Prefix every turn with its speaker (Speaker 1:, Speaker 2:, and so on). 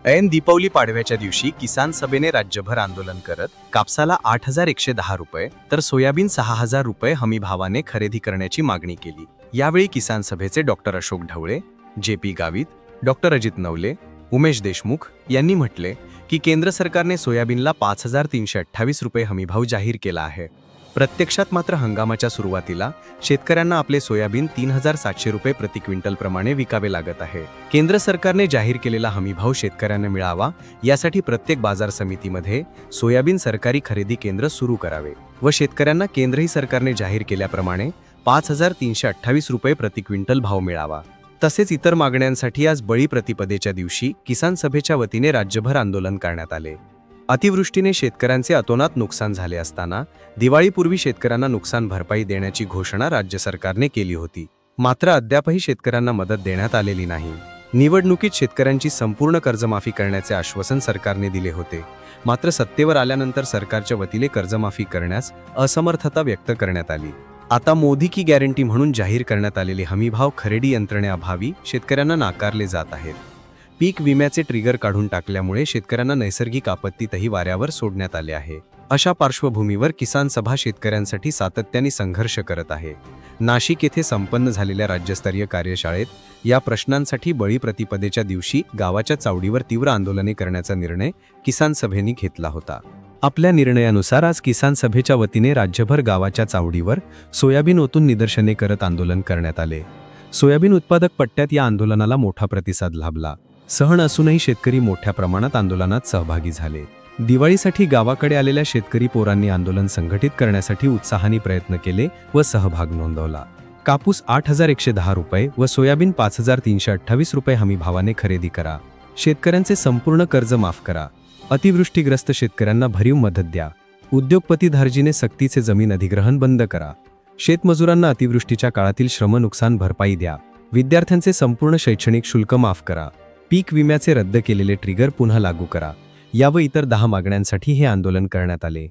Speaker 1: ऐन दीपावली पाडव्याच्या दिवशी किसान सभेने राज्यभर आंदोलन करत कापसाला 8,110 रुपये तर सोयाबीन 6,000 रुपये हमी भावाने खरेदी करण्याची मागणी केली। यावेळी किसान सभेचे doctor Ashok Dhawale, J P. Gavit, doctor Ajit Navale, Umesh Deshmukh यांनी म्हटले की केंद्र सरकारने सोयाबीनला 5,328 रुपये हमीभाव जाहीर केला आहे। प्रत्यक्षात मात्र हंगामाच्या सुरुवातीला शेतकऱ्यांना आपले सोयाबीन 3,700 रुपये प्रति क्विंटल प्रमाणे विकावे लागत आहे। केंद्र सरकारने जाहीर केलेला हमीभाव शेतकऱ्यांना मिळावा यासाठी प्रत्येक बाजार समितीमध्ये सोयाबीन सरकारी खरेदी केंद्र सुरू करावे व शेतकऱ्यांना केंद्रही सरकारने जाहीर केल्याप्रमाणे 5,328 रुपये प्रति क्विंटल भाव मिळावा। तसेच इतर मागण्यांसाठी आज बळी प्रतिपदेच्या दिवशी किसान सभेच्या वतीने राज्यभर आंदोलन करण्यात आले। अतिवृष्टीने शेतकऱ्यांचे अतोनात नुकसान झाले असताना दिवाळीपूर्वी शेतकऱ्यांना नुकसान भरपाई देण्याची घोषणा राज्य सरकारने केली होती, मात्र अद्यापही शेतकऱ्यांना मदत देण्यात आलेली नाही। निवडणुकीत शेतकऱ्यांची संपूर्ण कर्जमाफी करण्याचे आश्वासन सरकारने दिले होते, मात्र सत्तेवर आल्यानंतर सरकारच्या वतीने कर्जमाफी करण्यास असमर्थता व्यक्त करण्यात आली। आता मोदी की गॅरंटी म्हणून जाहीर करण्यात आलेले हमीभाव खरेदी यंत्रणेअभावी शेतकऱ्यांना नाकारले जात आहेत। पीक विम्याचे ट्रिगर काढून टाकल्यामुळे शेतकऱ्यांना नैसर्गिक आपत्तीतही वाऱ्यावर सोडण्यात आले आहे। अशा पार्श्वभूमीवर किसान सभा शेतकऱ्यांसाठी सातत्याने संघर्ष करत आहे। नाशिक येथे संपन्न झालेल्या राज्यस्तरीय कार्यशाळेत या प्रश्नांसाठी बळी प्रतिपदेच्या दिवशी गावाच्या चावडीवर तीव्र आंदोलने करण्याचा निर्णय किसान सभेने घेतला होता। आपल्या निर्णयानुसार आज किसान सभेच्या वतीने राज्यभर गावाच्या चावडीवर सोयाबीन ओतून निदर्शने करत आंदोलन करण्यात आले। सोयाबीन उत्पादक पट्ट्यात या आंदोलनाला मोठा प्रतिसाद लाभला। सहन असूनही शेतकरी मोठ्या प्रमाणात आंदोलनात सहभागी झाले। दिवाळीसाठी गावाकडे आलेल्या शेतकरी पोरांनी आंदोलन संघटित करण्यासाठी उत्साहाने प्रयत्न केले व सहभाग नोंदवला। कापूस 8,110 रुपये व सोयाबीन 5,328 रुपये हमी भावाने खरेदी करा। शेतकऱ्यांचे संपूर्ण कर्ज माफ करा। अतिवृष्टीग्रस्त शेतकऱ्यांना भरीव मदत द्या। उद्योगपती धार्जीने सक्तीचे जमीन अधिग्रहण बंद करा। शेतमजुरांना अतिवृष्टीच्या काळातील श्रम नुकसान भरपाई द्या। विद्यार्थ्यांचे संपूर्ण शैक्षणिक शुल्क माफ करा। पीक विम्याचे रद्द केलेले ट्रिगर पुन्हा लागू करा। या व इतर 10 मागण्यांसाठी हे आंदोलन करण्यात आले।